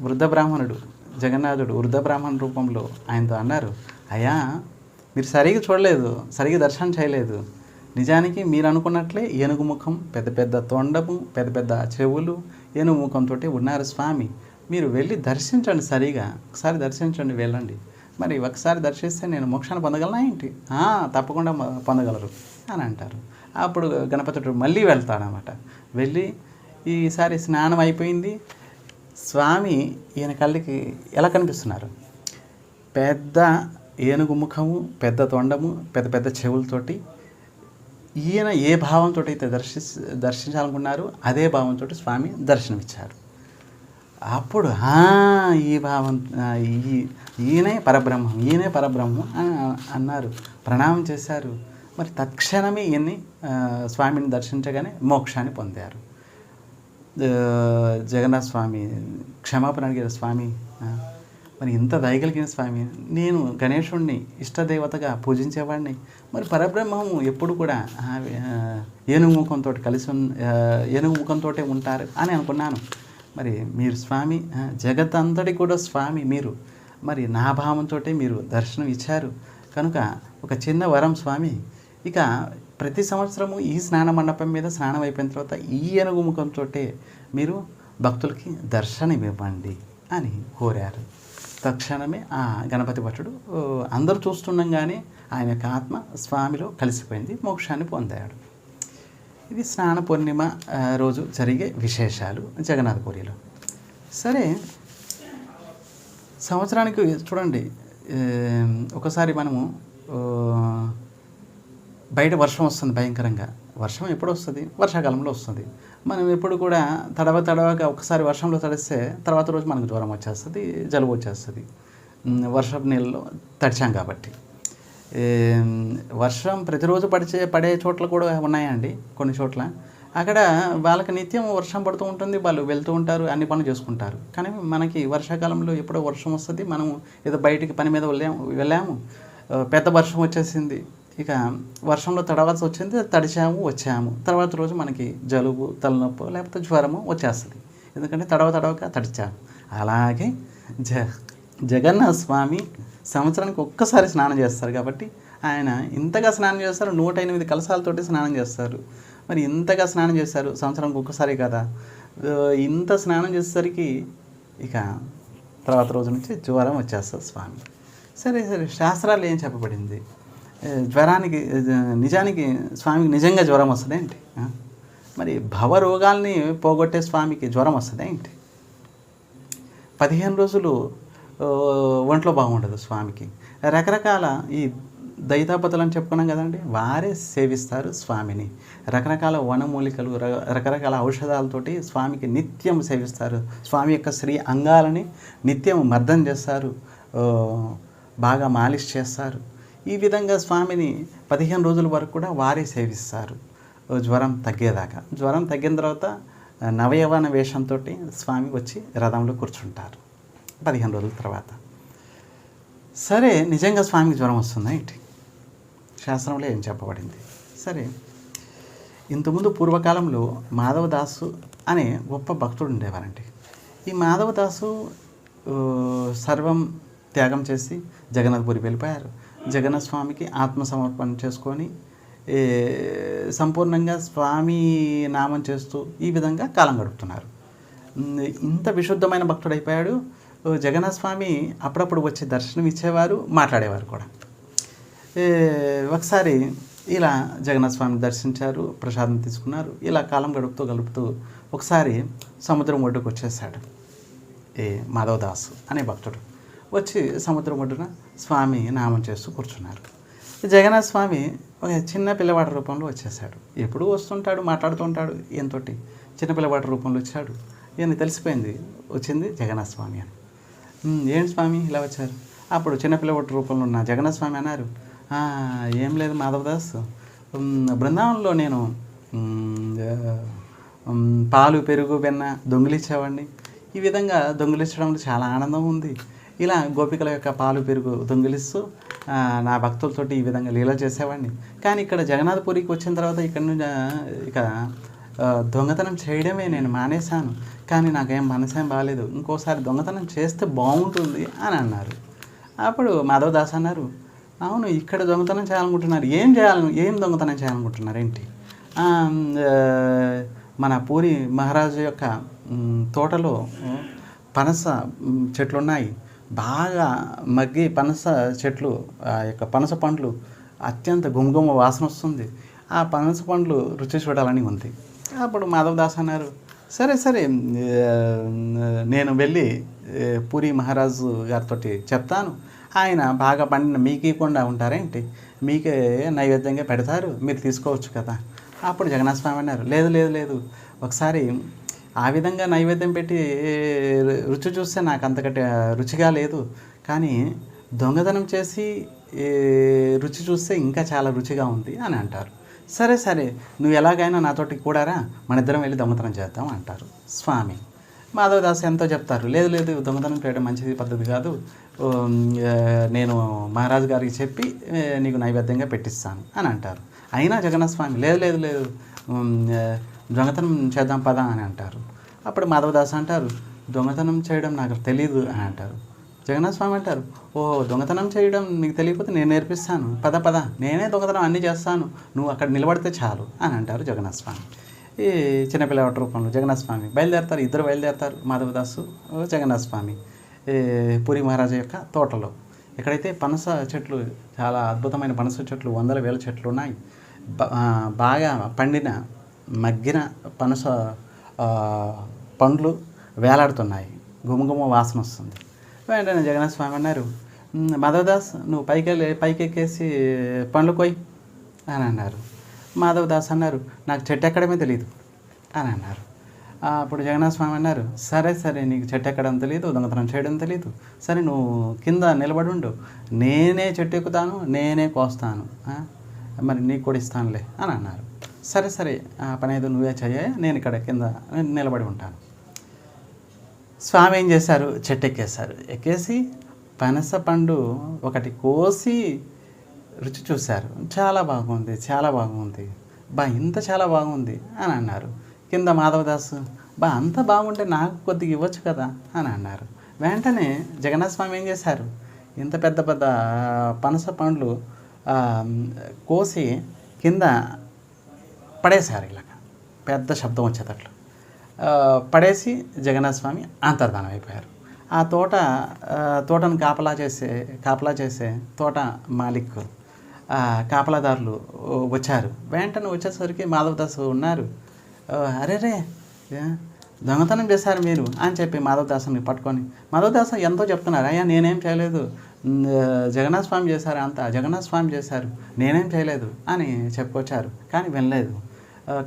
వృద్ధ బ్రాహ్మణుడు జగన్నాథుడు వృద్ధ బ్రాహ్మణ రూపంలో ఆయనతో అన్నారు, అయ్యా మీరు సరిగ్గా చూడలేదు, సరిగ్గా దర్శనం చేయలేదు. నిజానికి మీరు అనుకున్నట్లే ఏనుగు ముఖం, పెద్ద పెద్ద తొండము, పెద్ద పెద్ద చెవులు, ఏనుగు ముఖంతో ఉన్నారు స్వామి. మీరు వెళ్ళి దర్శించండి, సరిగా ఒకసారి దర్శించండి, వెళ్ళండి. మరి ఒకసారి దర్శిస్తే నేను మోక్షాన్ని పొందగలనా ఏంటి? తప్పకుండా పొందగలరు అని అంటారు. అప్పుడు గణపతుడు మళ్ళీ వెళ్తాడనమాట. వెళ్ళి ఈసారి స్నానం అయిపోయింది. స్వామి ఈయన కళ్ళకి ఎలా కనిపిస్తున్నారు? పెద్ద ఏనుగు ముఖము, పెద్ద తొండము, పెద్ద పెద్ద చెవులతోటి ఈయన ఏ భావంతో అయితే దర్శించాలనుకున్నారో అదే భావంతో స్వామి దర్శనమిచ్చారు. అప్పుడు ఈ భావం ఈయనే పరబ్రహ్మం అని అన్నారు, ప్రణామం చేశారు. మరి తత్క్షణమే ఈయన్ని స్వామిని దర్శించగానే మోక్షాన్ని పొందారు. జగన్నాథ స్వామి క్షమాపణ అడిగారు, స్వామి మరి ఇంత దయగలిగిన స్వామి, నేను గణేశుడిని ఇష్టదేవతగా పూజించేవాడిని, మరి పరబ్రహ్మము ఎప్పుడు కూడా ఏనుగు ముఖంతో ఏనుగు ముఖంతో ఉంటారు అని అనుకున్నాను. మరి మీరు స్వామి, జగత్తంతటి కూడా స్వామి మీరు, మరి నా భావంతో మీరు దర్శనం ఇచ్చారు కనుక ఒక చిన్న వరం స్వామి, ఇక ప్రతి సంవత్సరము ఈ స్నాన మండపం మీద స్నానం అయిపోయిన తర్వాత ఈ ఏనుగు ముఖంతో మీరు భక్తులకి దర్శనం ఇవ్వండి అని కోరారు. తక్షణమే ఆ గణపతి భట్టుడు అందరూ చూస్తుండగానే ఆయన యొక్క ఆత్మ స్వామిలో కలిసిపోయింది, మోక్షాన్ని పొందాడు. ఇది స్నాన పూర్ణిమ రోజు జరిగే విశేషాలు జగన్నాథపురిలో. సరే, సంవత్సరానికి చూడండి, ఒకసారి మనము బయట వర్షం వస్తుంది భయంకరంగా. వర్షం ఎప్పుడు వస్తుంది? వర్షాకాలంలో వస్తుంది. మనం ఎప్పుడు కూడా తడవగా ఒకసారి వర్షంలో తడిస్తే తర్వాత రోజు మనకు జ్వరం వచ్చేస్తుంది, జలుబు వచ్చేస్తుంది. వర్షపు నీళ్ళలో తడిచాం కాబట్టి. వర్షం ప్రతిరోజు పడే చోట్ల కూడా ఉన్నాయండి కొన్ని చోట్ల. అక్కడ వాళ్ళకి నిత్యం వర్షం పడుతూ ఉంటుంది, వాళ్ళు వెళ్తూ ఉంటారు, అన్ని పనులు చేసుకుంటారు. కానీ మనకి వర్షాకాలంలో ఎప్పుడో వర్షం వస్తుంది, మనం ఏదో బయటికి పని మీద వెళ్ళాము, పెద్ద వర్షం వచ్చేసింది, ఇక వర్షంలో తడవాల్సి వచ్చింది, తడిచాము వచ్చాము, తర్వాత రోజు మనకి జలుబు, తలనొప్పి లేకపోతే జ్వరము వచ్చేస్తుంది, ఎందుకంటే తడవక తడిచాము. అలాగే జగన్నాథ స్వామి సంవత్సరానికి ఒక్కసారి స్నానం చేస్తారు కాబట్టి ఆయన ఇంతగా స్నానం చేస్తారు, 108 కలశాలతోటి స్నానం చేస్తారు. మరి ఇంతగా స్నానం చేస్తారు, సంవత్సరానికి ఒక్కసారి కదా, ఇంత స్నానం చేసేసరికి ఇక తర్వాత రోజు నుంచి జ్వరం వచ్చేస్తుంది స్వామి. సరే శాస్త్రాలు ఏం చెప్పబడింది? జ్వరానికి నిజానికి స్వామికి నిజంగా జ్వరం వస్తుంది ఏంటి? మరి భవరోగాల్ని పోగొట్టే స్వామికి జ్వరం వస్తుంది ఏంటి? 15 రోజులు ఒంట్లో బాగుండదు స్వామికి. రకరకాల ఈ దైతాపతులు అని చెప్పుకున్నాం కదండి, వారే సేవిస్తారు స్వామిని. రకరకాల వనమూలికలు, రకరకాల ఔషధాలతోటి స్వామికి నిత్యం సేవిస్తారు. స్వామి యొక్క శ్రీ అంగాలని నిత్యం మర్దన చేస్తారు, బాగా మాలిష్ చేస్తారు. ఈ విధంగా స్వామిని 15 రోజుల వరకు కూడా వారే సేవిస్తారు జ్వరం తగ్గేదాకా. జ్వరం తగ్గిన తర్వాత నవయవన వేషంతో స్వామి వచ్చి రథంలో కూర్చుంటారు 15 రోజుల తర్వాత. సరే, నిజంగా స్వామికి జ్వరం వస్తుందా ఏంటి? శాస్త్రంలో ఏం చెప్పబడింది? సరే, ఇంతకుముందు పూర్వకాలంలో మాధవదాసు అనే గొప్ప భక్తుడు ఉండేవారండి. ఈ మాధవదాసు సర్వం త్యాగం చేసి జగన్నాథపురి వెళ్ళిపోయారు. జగన్నాథ స్వామికి ఆత్మసమర్పణ చేసుకొని సంపూర్ణంగా స్వామి నామం చేస్తూ ఈ విధంగా కాలం గడుపుతున్నారు. ఇంత విశుద్ధమైన భక్తుడైపోయాడు. జగన్నాథ స్వామి అప్పుడప్పుడు వచ్చి దర్శనం ఇచ్చేవారు, మాట్లాడేవారు కూడా. ఒకసారి ఇలా జగన్నాథ స్వామిని దర్శించారు, ప్రసాదం తీసుకున్నారు. ఇలా కాలం గడుపుతూ ఒకసారి సముద్రం ఒడ్డుకు వచ్చేసాడు మాధవదాసు అనే భక్తుడు. వచ్చి సముద్రం ఒడ్డున స్వామి నామం చేస్తూ కూర్చున్నారు. జగన్నాథ స్వామి ఒక చిన్న పిల్లవాడి రూపంలో వచ్చేసాడు. ఎప్పుడూ వస్తుంటాడు, మాట్లాడుతూ ఉంటాడు ఈయనతోటి. చిన్న పిల్లవాడి రూపంలో వచ్చాడు. ఈయన తెలిసిపోయింది వచ్చింది జగన్నాథ స్వామి అని. ఏంటి స్వామి ఇలా వచ్చారు? అప్పుడు చిన్నపిల్లవాడి రూపంలో ఉన్న జగన్నాథ స్వామి అన్నారు, ఏం లేదు మాధవదాస్, బృందావనంలో నేను పాలు, పెరుగు, వెన్న దొంగిలించేవాడిని. ఈ విధంగా దొంగిలించడంలో చాలా ఆనందం ఉంది. ఇలా గోపికల యొక్క పాలు, పెరుగు దొంగిలిస్తూ నా భక్తులతోటి ఈ విధంగా లీల చేసేవాడిని. కానీ ఇక్కడ జగన్నాథపురికి వచ్చిన తర్వాత ఇక్కడ నుంచి ఇక దొంగతనం చేయడమే నేను మానేశాను. కానీ నాకేం మనసేం బాగాలేదు, ఇంకోసారి దొంగతనం చేస్తే బాగుంటుంది అని అన్నారు. అప్పుడు మాధవదాస్ అన్నారు, అవును, ఇక్కడ దొంగతనం చేయాలనుకుంటున్నారు, ఏం దొంగతనం చేయాలనుకుంటున్నారు ఏంటి? మన పూరి మహారాజు యొక్క తోటలో పనస చెట్లు ఉన్నాయి, బాగా మగ్గి పనస చెట్లు, ఆ యొక్క పనస పండ్లు అత్యంత గుమగుమ వాసన వస్తుంది, ఆ పనస పండ్లు రుచి చూడాలని ఉంది. అప్పుడు మాధవదాస్ అన్నారు, సరే నేను వెళ్ళి పూరి మహారాజు గారితో చెప్తాను, ఆయన బాగా పండిన మీకు ఇవ్వకుండా ఉంటారేంటి? మీకే నైవేద్యంగా పెడతారు, మీరు తీసుకోవచ్చు కదా. అప్పుడు జగన్నాథ స్వామి అన్నారు, లేదు లేదు లేదు, ఒకసారి ఆ విధంగా నైవేద్యం పెట్టి రుచి చూస్తే నాకు అంతకంటే రుచిగా లేదు, కానీ దొంగతనం చేసి రుచి చూస్తే ఇంకా చాలా రుచిగా ఉంది అని అంటారు. సరే సరే, నువ్వు ఎలాగైనా నాతోటి కూడారా, మన ఇద్దరం వెళ్ళి దొంగతనం చేద్దాం అంటారు స్వామి. మాధవదాస్ ఎంతో చెప్తారు, లేదు లేదు, దొంగతనం చేయడం మంచిది పద్ధతి కాదు, నేను మహారాజు గారికి చెప్పి నీకు నైవేద్యంగా పెట్టిస్తాను అని అంటారు. అయినా జగన్నాథ స్వామి లేదు లేదు లేదు, దొంగతనం చేద్దాం పదా అని అంటారు. అప్పుడు మాధవదాస్ అంటారు, దొంగతనం చేయడం నాకు తెలీదు అని అంటారు. జగన్నాథ స్వామి అంటారు, ఓ దొంగతనం చేయడం నీకు తెలియకపోతే నేను నేర్పిస్తాను, పద పద, నేనే దొంగతనం అన్నీ చేస్తాను, నువ్వు అక్కడ నిలబడితే చాలు అని అంటారు జగన్నాథ స్వామి. ఈ చిన్నపిల్లవాడి రూపంలో జగన్నాథ స్వామి బయలుదేరతారు, ఇద్దరు బయలుదేరతారు, మాధవదాసు జగన్నాథ స్వామి పూరి మహారాజు యొక్క తోటలో. ఎక్కడైతే పనస చెట్లు, చాలా అద్భుతమైన పనస చెట్లు, వందల వేల చెట్లు ఉన్నాయి. బాగా పండిన మగ్గిన పనస పండ్లు వేలాడుతున్నాయి, గుమగుమ వాసన వస్తుంది. వెంటనే జగన్నాథ స్వామి అన్నారు, మాధవదాస్ నువ్వు పైకి ఎక్కేసి పండ్లు కోయి అని అన్నారు. మాధవదాస్ అన్నారు, నాకు చెట్టు ఎక్కడమే తెలియదు అని అన్నారు. అప్పుడు జగన్నాథ స్వామి అన్నారు, సరే సరే, నీకు చెట్టు ఎక్కడం తెలియదు, దొంగతనం చేయడం తెలియదు, సరే నువ్వు కింద నిలబడి ఉండు, నేనే చెట్టు ఎక్కుతాను, నేనే కోస్తాను, మరి నీకు కూడా ఇస్తానులే అని అన్నారు. సరే సరే, ఆ పని ఏదో నువ్వే చెయ్య, నేను ఇక్కడ కింద నిలబడి ఉంటాను. స్వామి ఏం చేశారు, చెట్టు ఎక్కేశారు. ఎక్కేసి పనస పండు ఒకటి కోసి రుచి చూశారు. చాలా బాగుంది, చాలా బాగుంది, ఇంత చాలా బాగుంది అని అన్నారు. కింద మాధవదాసు, అంత బాగుంటే నాకు కొద్దిగా ఇవ్వచ్చు కదా అని అన్నారు. వెంటనే జగన్నాథ స్వామి ఏం చేశారు, ఇంత పెద్ద పెద్ద పనస పండ్లు కోసి కింద పడేశారు. ఇలాగ పెద్ద శబ్దం వచ్చేటట్లు పడేసి జగన్నాథ స్వామి అంతర్ధానం అయిపోయారు. ఆ తోటను కాపలా చేసే తోట మాలిక్ కాపలాదారులు వచ్చారు. వెంటనే వచ్చేసరికి మాధవదాసు ఉన్నారు. అరే రే, దొంగతనం చేశారు మీరు అని చెప్పి మాధవదాసుని పట్టుకొని, మాధవదాసు ఎంతో చెప్తున్నారు, అయ్యా నేనేం చేయలేదు, జగన్నాథ స్వామి చేశారు, అంతా జగన్నాథ స్వామి చేశారు, నేనేం చేయలేదు అని చెప్పుకొచ్చారు. కానీ వినలేదు.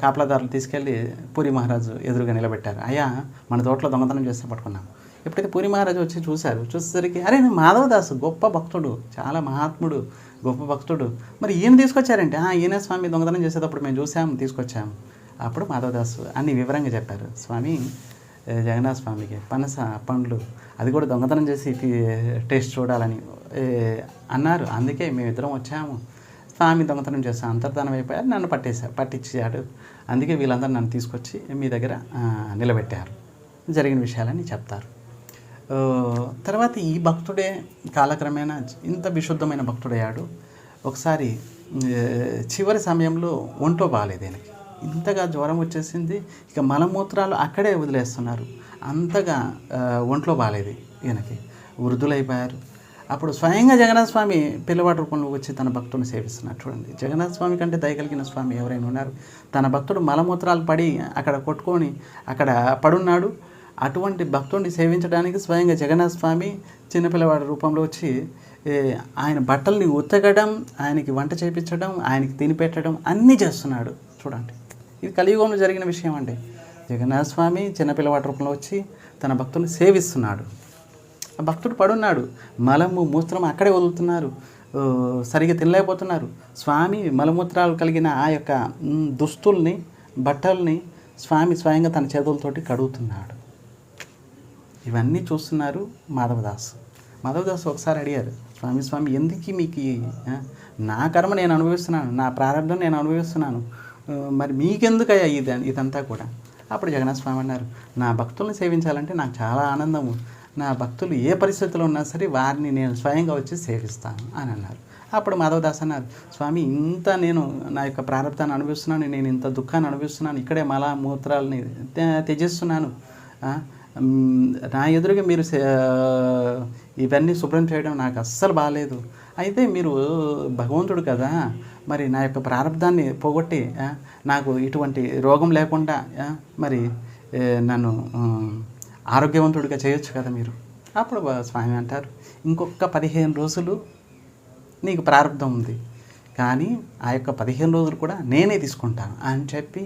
కాపలాదారులు తీసుకెళ్ళి పూరి మహారాజు ఎదురుగా నిలబెట్టారు. అయ్యా మన తోటలో దొంగతనం చేస్తే పట్టుకున్నాం. ఎప్పుడైతే పూరి మహారాజు వచ్చి చూసేసరికి, అరే నేను మాధవదాసు గొప్ప భక్తుడు, చాలా మహాత్ముడు, గొప్ప భక్తుడు, మరి ఈయన తీసుకొచ్చారంటే, ఈయన స్వామి దొంగతనం చేసేటప్పుడు మేము చూసాము, తీసుకొచ్చాము. అప్పుడు మాధవదాసు అన్ని వివరంగా చెప్పారు. స్వామి, జగన్నాథ స్వామికి పనస పండ్లు అది కూడా దొంగతనం చేసి టేస్ట్ చూడాలని అన్నారు, అందుకే మేమిద్దరం వచ్చాము. స్వామి దొంగతనం చేస్తాను, అంతర్ధానం అయిపోయారు, నన్ను పట్టించాడు, అందుకే వీళ్ళందరూ నన్ను తీసుకొచ్చి మీ దగ్గర నిలబెట్టారు. జరిగిన విషయాలని చెప్తారు. తర్వాత ఈ భక్తుడే కాలక్రమేణా ఇంత విశుద్ధమైన భక్తుడయ్యాడు. ఒకసారి చివరి సమయంలో ఒంట్లో బాగాలేదు ఈయనకి, ఇంతగా జ్వరం వచ్చేసింది, ఇక మలమూత్రాలు అక్కడే వదిలేస్తున్నారు, అంతగా ఒంట్లో బాగాలేదు ఈయనకి, వృద్ధులైపోయారు. అప్పుడు స్వయంగా జగన్నాథ స్వామి పిల్లవాడి రూపంలో వచ్చి తన భక్తుని సేవిస్తున్నారు. చూడండి, జగన్నాథ స్వామి కంటే దయగలిగిన స్వామి ఎవరైనా ఉన్నారు? తన భక్తుడు మలమూత్రాలు పడి అక్కడ కొట్టుకొని అక్కడ పడున్నాడు. అటువంటి భక్తుడిని సేవించడానికి స్వయంగా జగన్నాథ స్వామి చిన్నపిల్లవాడి రూపంలో వచ్చి ఆయన బట్టల్ని ఉతకడం, ఆయనకి వంట చేయించడం, ఆయనకి తినిపెట్టడం అన్నీ చేస్తున్నాడు. చూడండి, ఇది కలియుగంలో జరిగిన విషయం అండి. జగన్నాథ స్వామి చిన్నపిల్లవాడి రూపంలో వచ్చి తన భక్తుని సేవిస్తున్నాడు. ఆ భక్తుడు పడున్నాడు, మలము మూత్రం అక్కడే వదులుతున్నారు, సరిగా తినలేకపోతున్నారు. స్వామి మలమూత్రాలు కలిగిన ఆ యొక్క దుస్తుల్ని, బట్టల్ని స్వామి స్వయంగా తన చేతులతోటి కడుగుతున్నాడు. ఇవన్నీ చూస్తున్నారు మాధవదాసు. మాధవదాసు ఒకసారి అడిగారు, స్వామి ఎందుకు మీకు నా కర్మ నేను అనుభవిస్తున్నాను, నా ప్రారంభం నేను అనుభవిస్తున్నాను, మరి మీకెందుకయ్యా ఇదంతా కూడా? అప్పుడు జగన్నాథ స్వామి అన్నారు, నా భక్తుల్ని సేవించాలంటే నాకు చాలా ఆనందము, నా భక్తులు ఏ పరిస్థితిలో ఉన్నా సరే వారిని నేను స్వయంగా వచ్చి సేవిస్తాను అని అన్నారు. అప్పుడు మాధవదాస్ అన్నారు, స్వామి ఇంత నేను నా యొక్క ప్రారంభాన్ని అనుభవిస్తున్నాను, నేను ఇంత దుఃఖాన్ని అనుభవిస్తున్నాను, ఇక్కడే మల మూత్రాలని త్యజిస్తున్నాను, నా ఎదురుగా మీరు ఇవన్నీ శుభ్రం చేయడం నాకు అస్సలు బాగాలేదు. అయితే మీరు భగవంతుడు కదా, మరి నా యొక్క ప్రారంధాన్ని పోగొట్టి నాకు ఇటువంటి రోగం లేకుండా మరి నన్ను ఆరోగ్యవంతుడిగా చేయొచ్చు కదా మీరు. అప్పుడు స్వామి అంటారు, ఇంకొక 15 రోజులు నీకు ప్రారంధం ఉంది, కానీ ఆ యొక్క 15 రోజులు కూడా నేనే తీసుకుంటాను అని చెప్పి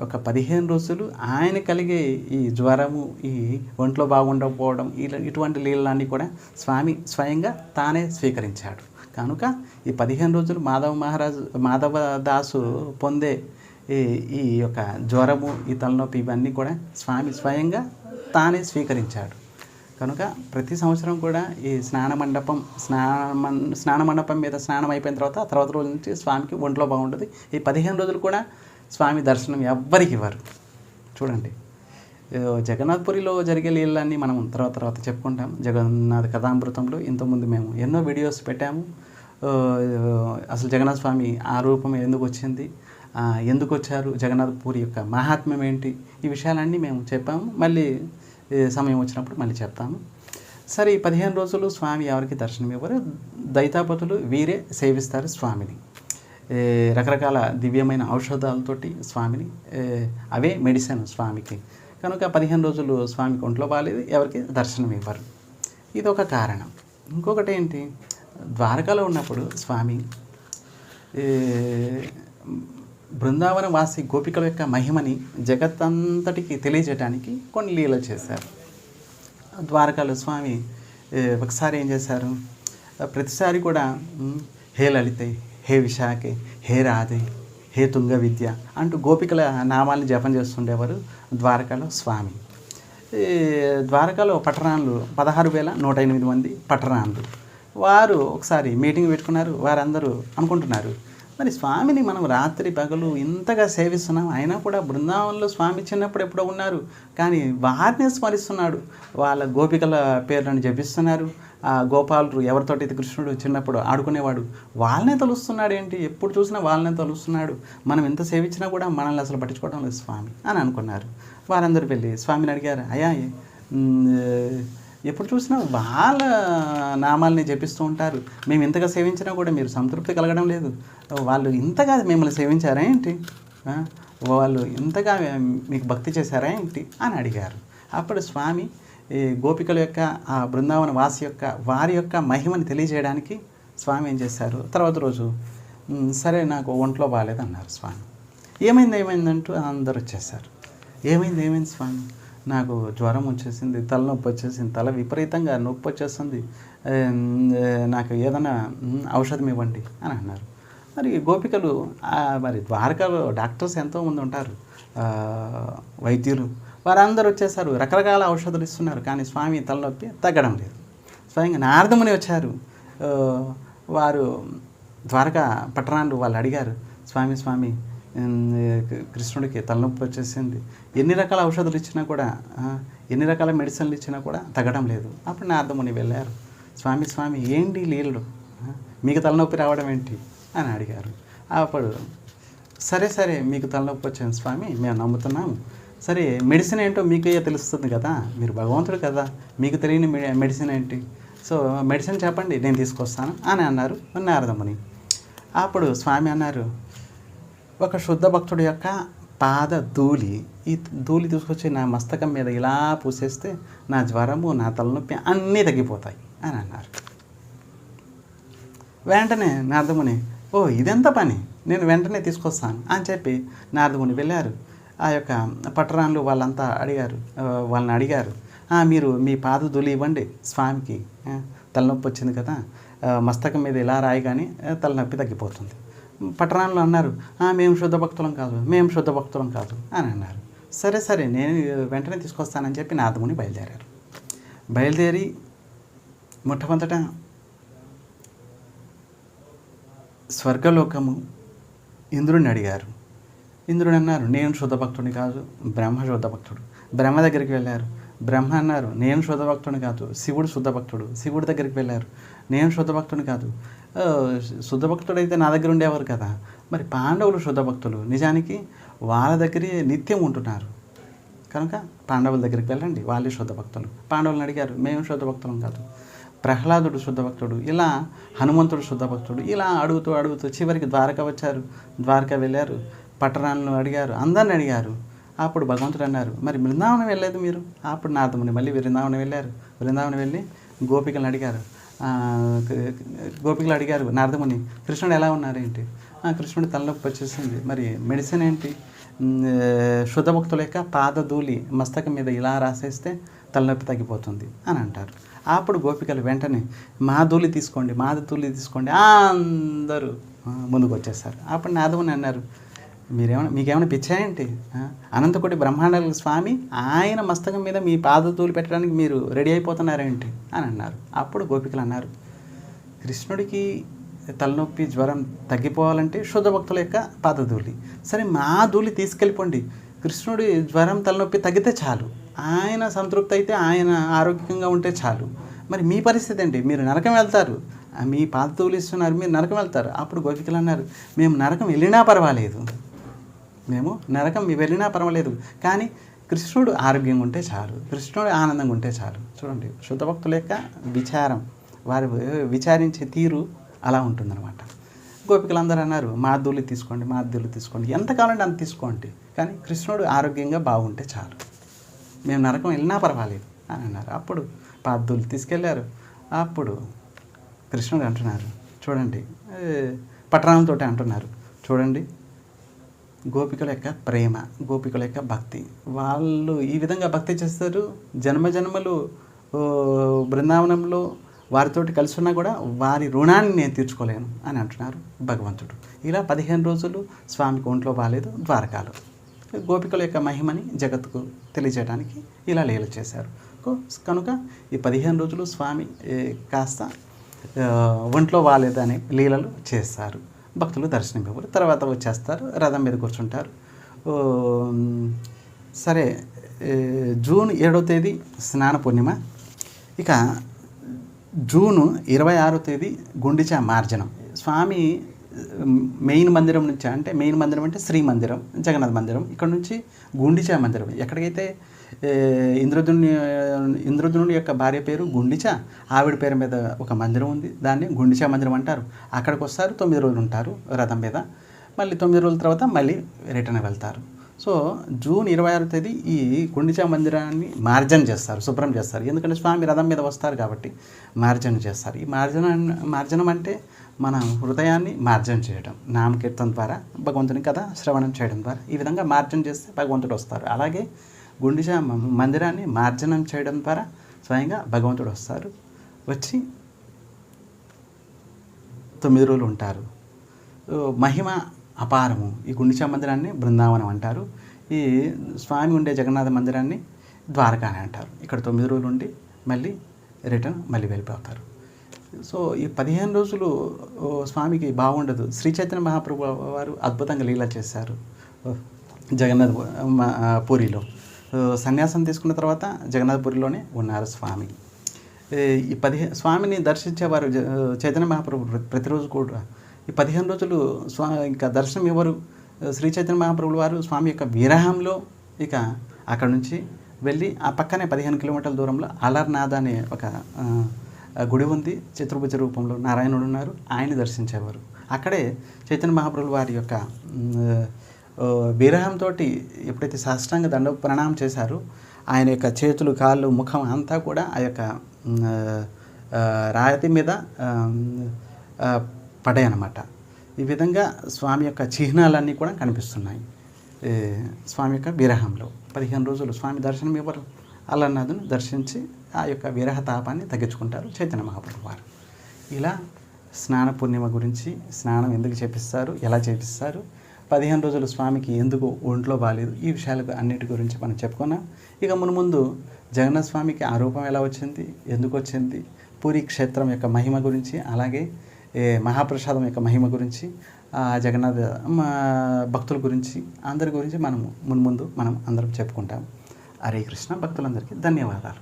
ఒక 15 రోజులు ఆయన కలిగే ఈ జ్వరము, ఈ ఒంట్లో బాగుండకపోవడం, ఇటువంటి లీలలన్నీ కూడా స్వామి స్వయంగా తానే స్వీకరించాడు. కనుక ఈ 15 రోజులు మాధవదాసు పొందే ఈ ఈ యొక్క జ్వరము, ఈ తలనొప్పి ఇవన్నీ కూడా స్వామి స్వయంగా తానే స్వీకరించాడు. కనుక ప్రతి సంవత్సరం కూడా ఈ స్నాన మండపం మీద స్నానం అయిపోయిన తర్వాత రోజు నుంచి స్వామికి ఒంట్లో బాగుంటుంది. ఈ 15 రోజులు కూడా స్వామి దర్శనం ఎవ్వరికి ఇవ్వరు. చూడండి, జగన్నాథ్పురిలో జరిగే లీలన్నీ మనం తర్వాత చెప్పుకుంటాం. జగన్నాథ కథామృతంలో ఇంతకుముందు మేము ఎన్నో వీడియోస్ పెట్టాము. అసలు జగన్నాథ స్వామి ఆ రూపం ఎందుకు వచ్చింది, ఎందుకు వచ్చారు, జగన్నాథ్పురి యొక్క మహాత్మ్యం ఏంటి, ఈ విషయాలన్నీ మేము చెప్పాము. మళ్ళీ సమయం వచ్చినప్పుడు మళ్ళీ చెప్తాము. సరే, ఈ 15 రోజులు స్వామి ఎవరికి దర్శనం ఇవ్వరు. దైతాపతులు వీరే సేవిస్తారు స్వామిని. రకరకాల దివ్యమైన ఔషధాలతోటి స్వామిని, అవే మెడిసిన్ స్వామికి. కనుక 15 రోజులు స్వామికి ఒంట్లో బాగాలేదు, ఎవరికి దర్శనం ఇవ్వరు. ఇది ఒక కారణం. ఇంకొకటి ఏంటి, ద్వారకాలో ఉన్నప్పుడు స్వామి బృందావన వాసి గోపికల యొక్క మహిమని జగత్తంతటికి తెలియజేయడానికి కొన్ని లీలలు చేశారు. ద్వారకాలో స్వామి ఒకసారి ఏం చేశారు, ప్రతిసారి కూడా హే లలితే, హే విశాఖే, హే రాధే, హే తుంగ విద్య అంటూ గోపికల నామాల్ని జపం చేస్తుండేవారు ద్వారకాలో స్వామి. ద్వారకాలో పట్టణాలు 16,108 మంది పట్టణాలు. వారు ఒకసారి మీటింగ్ పెట్టుకున్నారు. వారందరూ అనుకుంటున్నారు, మరి స్వామిని మనం రాత్రి పగలు ఇంతగా సేవిస్తున్నాం, అయినా కూడా బృందావనంలో స్వామి చిన్నప్పుడు ఎప్పుడో ఉన్నారు, కానీ వారిని స్మరిస్తున్నాడు. వాళ్ళ గోపికల పేర్లను జపిస్తున్నారు. ఆ గోపాలుడు ఎవరితోటి కృష్ణుడు చిన్నప్పుడు ఆడుకునేవాడు, వాళ్ళనే తలుస్తున్నాడు ఏంటి, ఎప్పుడు చూసినా వాళ్ళనే తలుస్తున్నాడు, మనం ఎంత సేవించినా కూడా మనల్ని అసలు పట్టించుకోవడం లేదు స్వామి అని అనుకున్నారు. వారందరూ వెళ్ళి స్వామిని అడిగారు, అయ్యా ఎప్పుడు చూసినా వాళ్ళ నామాల్ని జపిస్తూ ఉంటారు, మేము ఇంతగా సేవించినా కూడా మీరు సంతృప్తి కలగడం లేదు, వాళ్ళు ఇంతగా మిమ్మల్ని సేవించారా ఏంటి, వాళ్ళు ఇంతగా మీకు భక్తి చేశారా ఏంటి అని అడిగారు. అప్పుడు స్వామి ఈ గోపికల యొక్క, ఆ బృందావన వాసి యొక్క, వారి యొక్క మహిమని తెలియజేయడానికి స్వామి ఏం చేశారు, తర్వాత రోజు సరే నాకు ఒంట్లో బాగాలేదన్నారు స్వామి. ఏమైందంటూ అందరూ వచ్చేసారు. ఏమైంది స్వామి, నాకు జ్వరం వచ్చేసింది, తలనొప్పి వచ్చేసింది, తల విపరీతంగా నొప్పి వచ్చేస్తుంది, నాకు ఏదైనా ఔషధం ఇవ్వండి అని అన్నారు. మరి గోపికలు, మరి ద్వారకాలో డాక్టర్స్ ఎంతోమంది ఉంటారు, వైద్యులు, వారందరూ వచ్చేసారు, రకరకాల ఔషధాలు ఇస్తున్నారు, కానీ స్వామి తలనొప్పి తగ్గడం లేదు. స్వయంగా నారదముని వచ్చారు. వారు ద్వారకా పట్టణాలు వాళ్ళు అడిగారు, స్వామి కృష్ణుడికి తలనొప్పి వచ్చేసింది, ఎన్ని రకాల ఔషధాలు ఇచ్చినా కూడా, ఎన్ని రకాల మెడిసిన్లు ఇచ్చినా కూడా తగ్గడం లేదు. అప్పుడు నారదముని వెళ్ళారు, స్వామి ఏంటి లీలలు, మీకు తలనొప్పి రావడం ఏంటి అని అడిగారు. అప్పుడు సరే మీకు తలనొప్పి వచ్చింది స్వామి, మేము నమ్ముతున్నాము, సరే మెడిసిన్ ఏంటో మీకే తెలుస్తుంది కదా, మీరు భగవంతుడు కదా, మీకు తెలియని మెడిసిన్ ఏంటి, సో మెడిసిన్ చెప్పండి నేను తీసుకొస్తాను అని అన్నారు నారదముని. అప్పుడు స్వామి అన్నారు, ఒక శుద్ధ భక్తుడి యొక్క పాద ధూళి, ఈ ధూళి తీసుకొచ్చి నా మస్తకం మీద ఇలా పూసేస్తే నా జ్వరము, నా తలనొప్పి అన్నీ తగ్గిపోతాయి అని అన్నారు. వెంటనే నారదముని, ఓ ఇదెంత పని, నేను వెంటనే తీసుకొస్తాను అని చెప్పి నారదముని వెళ్ళారు. ఆ యొక్క పట్టణాలు వాళ్ళంతా వాళ్ళని అడిగారు, మీరు మీ పాద ధూళి ఇవ్వండి స్వామికి, తలనొప్పి వచ్చింది కదా, మస్తకం మీద ఇలా రాయగానే తలనొప్పి తగ్గిపోతుంది. పట్టణాల్లో అన్నారు, మేము శుద్ధ భక్తులం కాదు అని అన్నారు. సరే నేను వెంటనే తీసుకొస్తానని చెప్పి నారదముని బయలుదేరి మొట్టమొదట స్వర్గలోకము ఇంద్రుడిని అడిగారు. ఇంద్రుడు అన్నారు, నేను శుద్ధ భక్తుడిని కాదు, బ్రహ్మ శుద్ధ భక్తుడు. బ్రహ్మ దగ్గరికి వెళ్ళారు. బ్రహ్మ అన్నారు, నేను శుద్ధ భక్తుడిని కాదు, శివుడు శుద్ధ భక్తుడు. శివుడి దగ్గరికి వెళ్ళారు, నేను శుద్ధ భక్తుడిని కాదు, శుద్ధ భక్తుడు అయితే నా దగ్గర ఉండేవారు కదా, మరి పాండవులు శుద్ధ భక్తులు, నిజానికి వాళ్ళ దగ్గరే నిత్యం ఉంటున్నారు, కనుక పాండవుల దగ్గరికి వెళ్ళండి, వాళ్ళే శుద్ధ భక్తులు. పాండవులను అడిగారు, మేము శుద్ధ భక్తులం కాదు. ప్రహ్లాదుడు శుద్ధ భక్తుడు, ఇలా హనుమంతుడు శుద్ధ భక్తుడు, ఇలా అడుగుతూ చివరికి ద్వారక వచ్చారు. ద్వారక వెళ్ళారు, పట్టణాలను అడిగారు, అందరిని అడిగారు. అప్పుడు భగవంతుడు అన్నారు, మరి బృందావనం వెళ్ళలేదు మీరు. అప్పుడు నారదముని మళ్ళీ బృందావనం వెళ్ళారు. బృందావనం వెళ్ళి గోపికలను అడిగారు, ఆ, క- గోపికలు అడిగారు నారదముని, కృష్ణుడు ఎలా ఉన్నారు ఏంటి? కృష్ణుడు తలనొప్పి వచ్చేసింది, మరి మెడిసిన్ ఏంటి? శుద్ధ భక్తుల యొక్క పాదధూళి మస్తకం మీద ఇలా రాసేస్తే తలనొప్పి తగ్గిపోతుంది అని అంటారు. అప్పుడు గోపికలు వెంటనే మా ధూళి తీసుకోండి, మాది ధూళి తీసుకోండి అందరూ ముందుకు వచ్చేసారు. అప్పుడు నారదముని అన్నారు, మీకేమైనా పిచ్చాయంటి? అనంతకోటి బ్రహ్మాండాల స్వామి ఆయన మస్తకం మీద మీ పాదధూళి పెట్టడానికి మీరు రెడీ అయిపోతున్నారేంటి అని అన్నారు. అప్పుడు గోపికలు అన్నారు, కృష్ణుడికి తలనొప్పి జ్వరం తగ్గిపోవాలంటే శుద్ధ భక్తుల యొక్క పాదధూళి, సరే మా ధూళి తీసుకెళ్ళిపోండి, కృష్ణుడి జ్వరం తలనొప్పి తగ్గితే చాలు, ఆయన సంతృప్తి అయితే, ఆయన ఆరోగ్యంగా ఉంటే చాలు, మరి మీ పరిస్థితి ఏంటి? మీరు నరకం వెళ్తారు, మీ పాదధూళి ఇస్తున్నారు, మీరు నరకం వెళ్తారు. అప్పుడు గోపికలు అన్నారు, మేము నరకం వెళ్ళినా పర్వాలేదు, మేము నరకం వెళ్ళినా పర్వాలేదు, కానీ కృష్ణుడు ఆరోగ్యంగా ఉంటే చాలు, కృష్ణుడు ఆనందంగా ఉంటే చాలు. చూడండి, శుద్ధ భక్తుల యొక్క విచారం, వారు విచారించే తీరు అలా ఉంటుందన్నమాట. గోపికలందరూ అన్నారు, మా ధూళి తీసుకోండి, మా ధూళి తీసుకోండి, ఎంత కావాలంటే అంత తీసుకోండి, కానీ కృష్ణుడు ఆరోగ్యంగా బాగుంటే చాలు, మేము నరకం వెళ్ళినా పర్వాలేదు అని అన్నారు. అప్పుడు పాదధూళి తీసుకెళ్ళారు. అప్పుడు కృష్ణుడు అంటున్నారు, చూడండి, పట్టణంతో అంటున్నారు, చూడండి గోపికల యొక్క ప్రేమ, గోపికల యొక్క భక్తి, వాళ్ళు ఈ విధంగా భక్తి చేస్తారు, జన్మజన్మలు బృందావనంలో వారితోటి కలిసి ఉన్నా కూడా వారి రుణాన్ని నేను తీర్చుకోలేను అని అంటున్నారు భగవంతుడు. ఇలా 15 రోజులు స్వామికి ఒంట్లో బాగాలేదు ద్వారకాలో. గోపికల యొక్క మహిమని జగత్తుకు తెలియజేయడానికి ఇలా లీల చేశారు. కనుక ఈ 15 రోజులు స్వామి కాస్త ఒంట్లో బాగాలేదని లీలలు చేస్తారు. భక్తులు దర్శనం ఇవ్వరు, తర్వాత వచ్చేస్తారు, రథం మీద కూర్చుంటారు. సరే, జూన్ 7వ తేదీ స్నాన పూర్ణిమ. ఇక జూను 26వ తేదీ గుండిచా మార్జనం. స్వామి మెయిన్ మందిరం నుంచి, అంటే మెయిన్ మందిరం అంటే శ్రీ మందిరం, జగన్నాథ మందిరం, ఇక్కడ నుంచి గుండిచా మందిరం, ఎక్కడికైతే ఇంద్రదునుడి యొక్క భార్య పేరు గుండిచ, ఆవిడ పేరు మీద ఒక మందిరం ఉంది, దాన్ని గుండిచా మందిరం అంటారు. అక్కడికి వస్తారు, 9 రోజులు ఉంటారు రథం మీద, మళ్ళీ 9 రోజుల తర్వాత మళ్ళీ రిటర్న్ వెళ్తారు. సో జూన్ 26వ తేదీ ఈ గుండిచా మందిరాన్ని మార్జన చేస్తారు, శుభ్రం చేస్తారు. ఎందుకంటే స్వామి రథం మీద వస్తారు కాబట్టి మార్జన చేస్తారు. ఈ మార్జనం అంటే మన హృదయాన్ని మార్జన చేయడం, నామకీర్తన ద్వారా భగవంతుని కథ శ్రవణం చేయడం ద్వారా ఈ విధంగా మార్జన చేస్తే భగవంతుడు వస్తారు. అలాగే గుండిచా మందిరాన్ని మార్జనం చేయడం ద్వారా స్వయంగా భగవంతుడు వస్తారు, వచ్చి 9 రోజులు ఉంటారు. మహిమ అపారము. ఈ గుండిచా మందిరాన్ని బృందావనం అంటారు. ఈ స్వామి ఉండే జగన్నాథ మందిరాన్ని ద్వారకా అని అంటారు. ఇక్కడ 9 రోజులు ఉండి మళ్ళీ రిటర్న్ మళ్ళీ వెళ్ళిపోతారు. సో ఈ 15 రోజులు స్వామికి బాగుండదు. శ్రీ చైతన్య మహాప్రభు వారు అద్భుతంగా లీల చేశారు జగన్నాథ పూరిలో. సన్యాసం తీసుకున్న తర్వాత జగన్నాథపురిలోనే ఉన్నారు స్వామి. ఈ స్వామిని దర్శించేవారు చైతన్య మహాప్రభు ప్రతిరోజు కూడా ఈ 15 రోజులు ఇంకా దర్శనం ఇవ్వరు. శ్రీ చైతన్య మహాప్రభుల వారు స్వామి యొక్క విరహంలో ఇక అక్కడ నుంచి వెళ్ళి ఆ పక్కనే 15 కిలోమీటర్ల దూరంలో అలర్నాథ అనే ఒక గుడి ఉంది, చతుర్భుజ రూపంలో నారాయణుడు ఉన్నారు, ఆయన్ని దర్శించేవారు. అక్కడే చైతన్య మహాప్రభుల వారి యొక్క విరహంతో ఎప్పుడైతే సాష్టాంగ దండ ప్రణామం చేశారో ఆయన యొక్క చేతులు, కాళ్ళు, ముఖం అంతా కూడా ఆ యొక్క రాతి మీద పడాయి అన్నమాట. ఈ విధంగా స్వామి యొక్క చిహ్నాలన్నీ కూడా కనిపిస్తున్నాయి. స్వామి యొక్క విరహంలో 15 రోజులు స్వామి దర్శనం ఇవ్వరు. అలర్నాథుని దర్శించి ఆ యొక్క విరహ తాపాన్ని తగ్గించుకుంటారు చైతన్య మహాప్రభు వారు. ఇలా స్నాన పూర్ణిమ గురించి, స్నానం ఎందుకు చేపిస్తారు, ఎలా చేపిస్తారు, 15 రోజులు స్వామికి ఎందుకు ఒంట్లో బాగాలేదు, ఈ విషయాలకు అన్నిటి గురించి మనం చెప్పుకున్నాం. ఇక ముందు జగన్నాథ స్వామికి ఆ రూపం ఎలా వచ్చింది, ఎందుకు వచ్చింది, పూరి క్షేత్రం యొక్క మహిమ గురించి, అలాగే మహాప్రసాదం యొక్క మహిమ గురించి, జగన్నాథ భక్తుల గురించి, అందరి గురించి మనం ముందు మనం అందరం చెప్పుకుంటాం. హరే కృష్ణ. భక్తులందరికీ ధన్యవాదాలు.